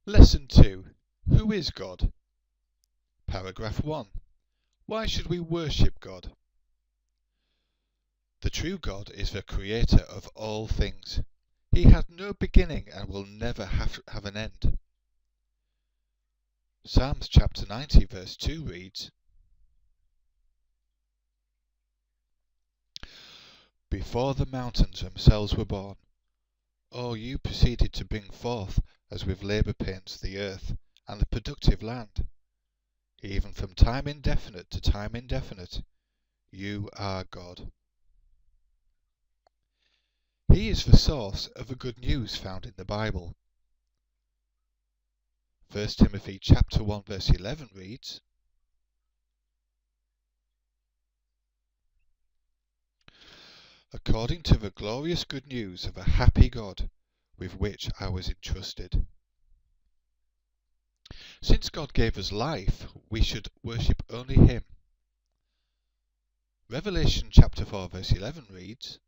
Lesson 2. Who is God? Paragraph 1. Why should we worship God? The true God is the creator of all things. He had no beginning and will never have an end. Psalms chapter 90 verse 2 reads, Before the mountains themselves were born, you proceeded to bring forth, as with labour pains, the earth and the productive land. Even from time indefinite to time indefinite, you are God. He is the source of the good news found in the Bible. 1 Timothy chapter 1 verse 11 reads, According to the glorious good news of a happy God, with which I was entrusted. Since God gave us life, we should worship only Him. Revelation chapter 4 verse 11 reads,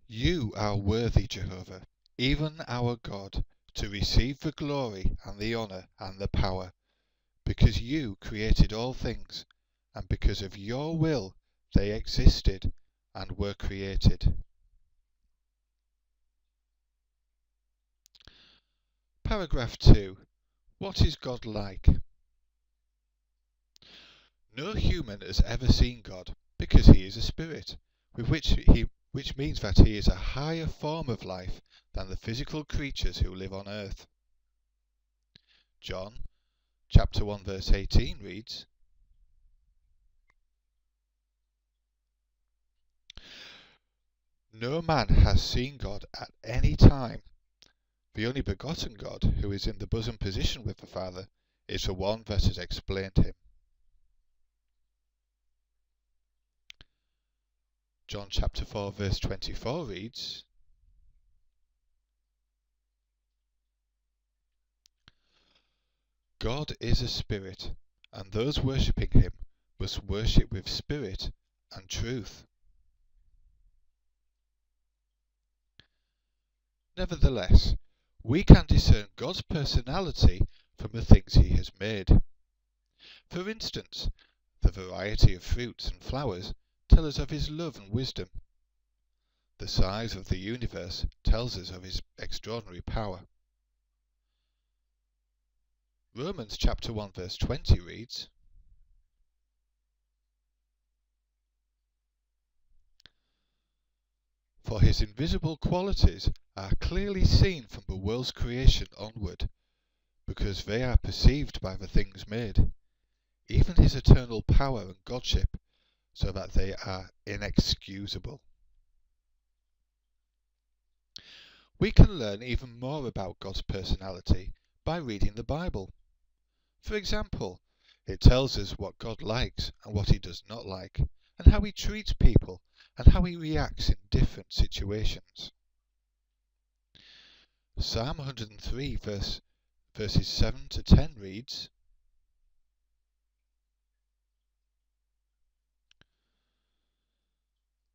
You are worthy, Jehovah, even our God, to receive the glory and the honour and the power, because you created all things, and because of your will they existed and were created. Paragraph 2. What is God like? No human has ever seen God, because he is a spirit, which means that he is a higher form of life than the physical creatures who live on earth. John chapter 1 verse 18 reads, No man has seen God at any time. The only begotten God, who is in the bosom position with the Father, is the one that has explained him. John chapter 4 verse 24 reads, God is a spirit, and those worshipping him must worship with spirit and truth. Nevertheless, we can discern God's personality from the things he has made. For instance, the variety of fruits and flowers tell us of his love and wisdom. The size of the universe tells us of his extraordinary power. Romans chapter 1 verse 20 reads, For his invisible qualities are clearly seen from the world's creation onward, because they are perceived by the things made, even his eternal power and godship, so that they are inexcusable. We can learn even more about God's personality by reading the Bible. For example, it tells us what God likes and what he does not like, and how he treats people and how he reacts in different situations. Psalm 103 verses 7 to 10 reads,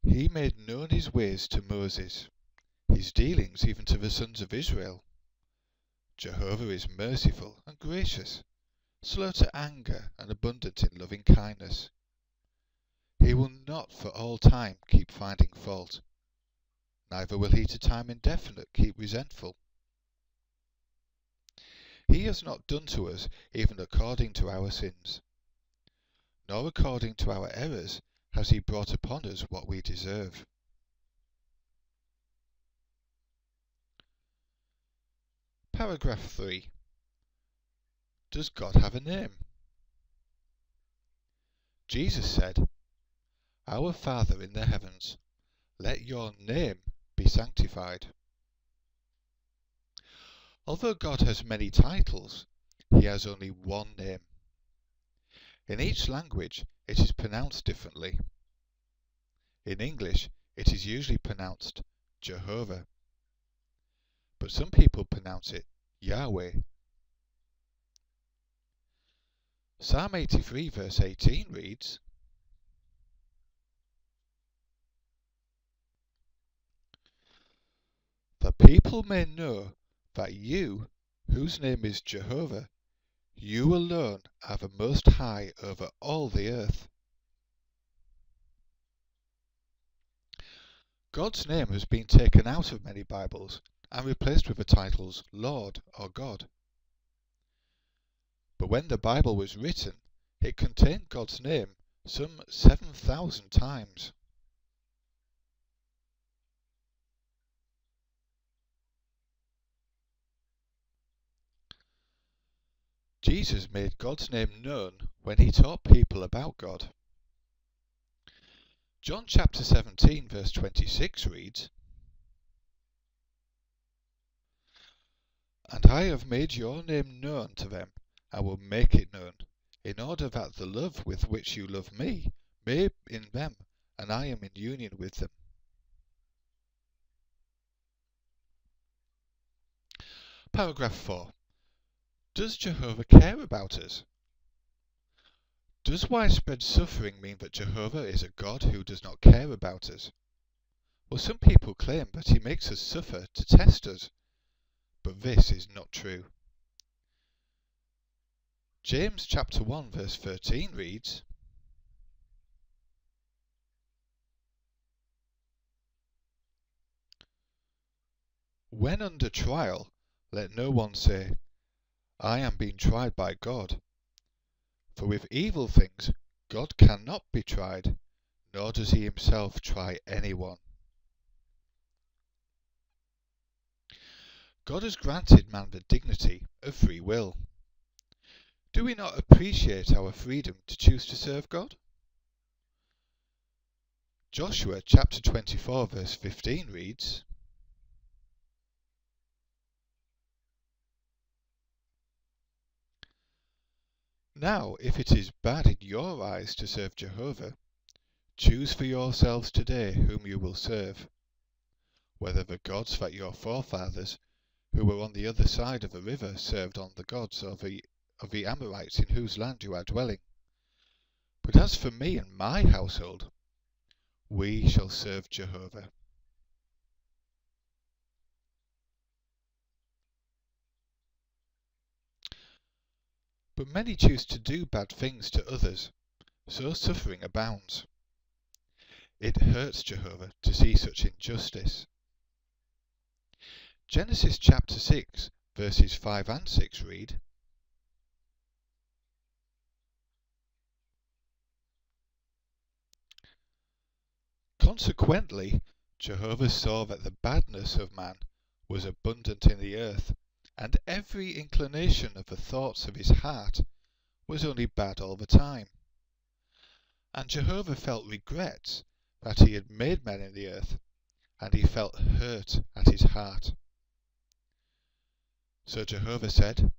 He made known his ways to Moses, his dealings even to the sons of Israel. Jehovah is merciful and gracious, slow to anger and abundant in loving kindness. He will not for all time keep finding fault, neither will he to time indefinite keep resentful. He has not done to us even according to our sins, nor according to our errors has he brought upon us what we deserve. Paragraph 3. Does God have a name? Jesus said, Our Father in the heavens, let your name be sanctified. Although God has many titles, he has only one name. In each language it is pronounced differently. In English it is usually pronounced Jehovah, but some people pronounce it Yahweh. Psalm 83 verse 18 reads, the people may know that you, whose name is Jehovah, you alone are the Most High over all the earth. God's name has been taken out of many Bibles and replaced with the titles Lord or God. But when the Bible was written, it contained God's name some 7,000 times. Jesus made God's name known when he taught people about God. John chapter 17 verse 26 reads, "And I have made your name known to them, and will make it known, in order that the love with which you love me may be in them, and I am in union with them." Paragraph 4. Does Jehovah care about us? Does widespread suffering mean that Jehovah is a God who does not care about us? Well, some people claim that he makes us suffer to test us, but this is not true. James chapter 1 verse 13 reads, "When under trial, let no one say, I am being tried by God. For with evil things God cannot be tried, nor does he himself try anyone." God has granted man the dignity of free will. Do we not appreciate our freedom to choose to serve God? Joshua chapter 24 verse 15 reads, "Now if it is bad in your eyes to serve Jehovah, choose for yourselves today whom you will serve, whether the gods that your forefathers, who were on the other side of the river, served, on the gods of the Amorites in whose land you are dwelling. But as for me and my household, we shall serve Jehovah." But many choose to do bad things to others, so suffering abounds. It hurts Jehovah to see such injustice. Genesis chapter 6 verses 5 and 6 read, "Consequently, Jehovah saw that the badness of man was abundant in the earth, and every inclination of the thoughts of his heart was only bad all the time. And Jehovah felt regret that he had made men in the earth, and he felt hurt at his heart. So Jehovah said,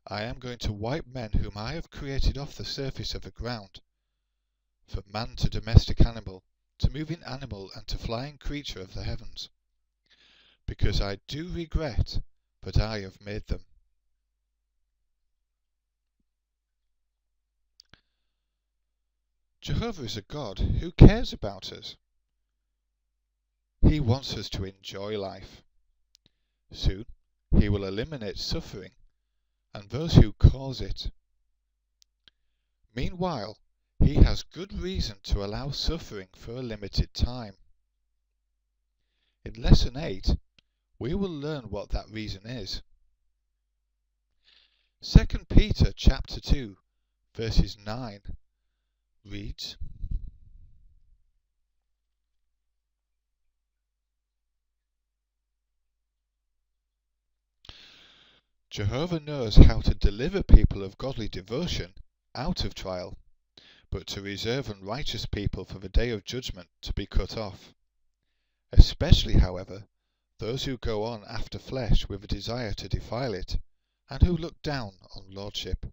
I am going to wipe men whom I have created off the surface of the ground, from man to domestic animal, to moving animal, and to flying creature of the heavens, because I do regret that I have made them." Jehovah is a God who cares about us. He wants us to enjoy life. Soon he will eliminate suffering and those who cause it. Meanwhile, he has good reason to allow suffering for a limited time. In Lesson 8, we will learn what that reason is. 2 Peter chapter 2 verses 9 reads, "Jehovah knows how to deliver people of godly devotion out of trial, but to reserve unrighteous people for the day of judgment to be cut off. Especially, however, those who go on after flesh with a desire to defile it, and who look down on lordship."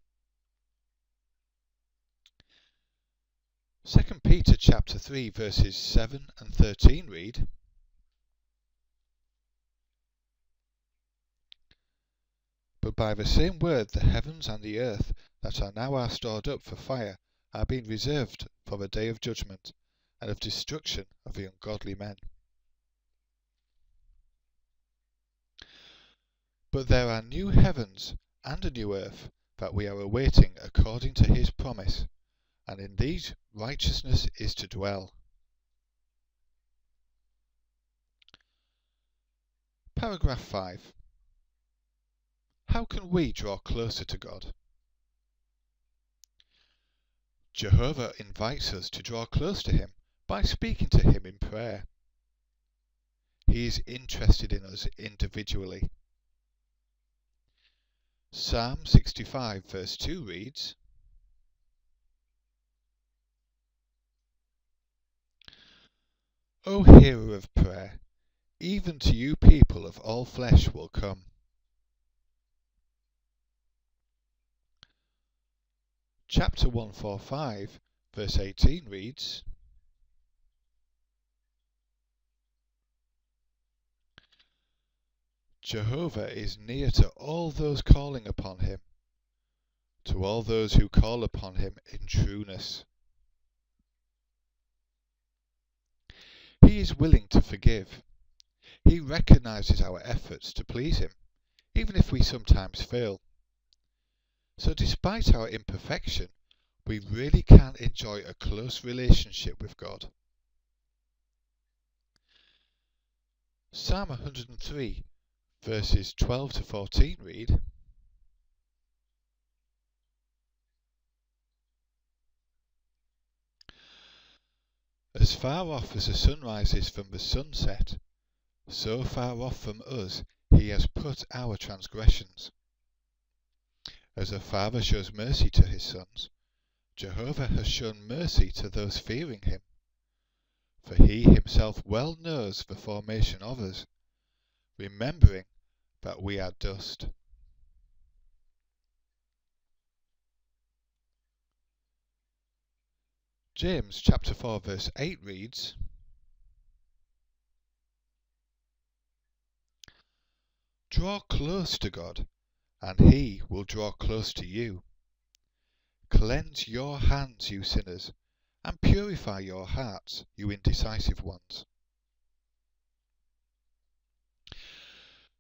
2 Peter chapter 3 verses 7 and 13 read, "But by the same word the heavens and the earth that are now stored up for fire are being reserved for the day of judgment and of destruction of the ungodly men." But there are new heavens and a new earth that we are awaiting according to his promise, and in these righteousness is to dwell. Paragraph 5. How can we draw closer to God? Jehovah invites us to draw close to him by speaking to him in prayer. He is interested in us individually. Psalm 65 verse 2 reads, O hearer of prayer, even to you people of all flesh will come. Chapter 145 verse 18 reads, Jehovah is near to all those calling upon him, to all those who call upon him in trueness. He is willing to forgive. He recognizes our efforts to please him, even if we sometimes fail. So despite our imperfection, we really can enjoy a close relationship with God. Psalm 103 verses 12 to 14 read, As far off as the sun rises from the sunset, so far off from us he has put our transgressions. As a father shows mercy to his sons, Jehovah has shown mercy to those fearing him. For he himself well knows the formation of us, remembering that we are dust. James chapter 4 verse 8 reads, Draw close to God, and he will draw close to you. Cleanse your hands, you sinners, and purify your hearts, you indecisive ones.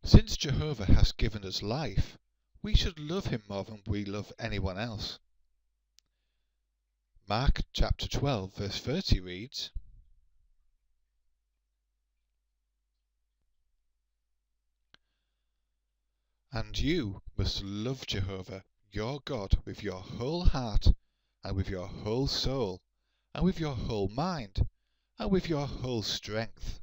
Since Jehovah has given us life, we should love him more than we love anyone else. Mark chapter 12 verse 30 reads, And you must love Jehovah your God with your whole heart, and with your whole soul, and with your whole mind, and with your whole strength.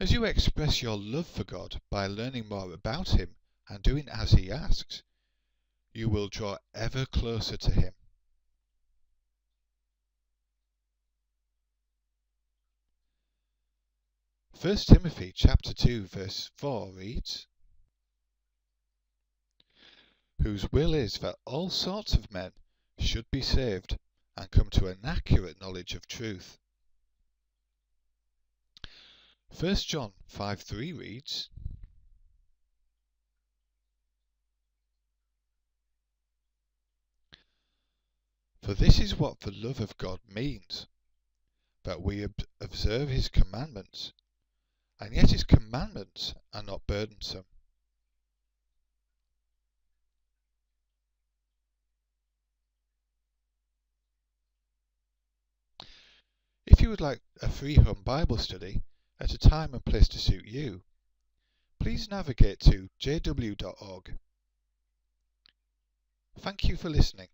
As you express your love for God by learning more about him and doing as he asks, you will draw ever closer to him. First Timothy chapter 2 verse 4 reads, Whose will is that all sorts of men should be saved and come to an accurate knowledge of truth. 1 John 5:3 reads, For this is what the love of God means, that we observe his commandments, and yet his commandments are not burdensome. If you would like a free home Bible study at a time and place to suit you, please navigate to jw.org. Thank you for listening.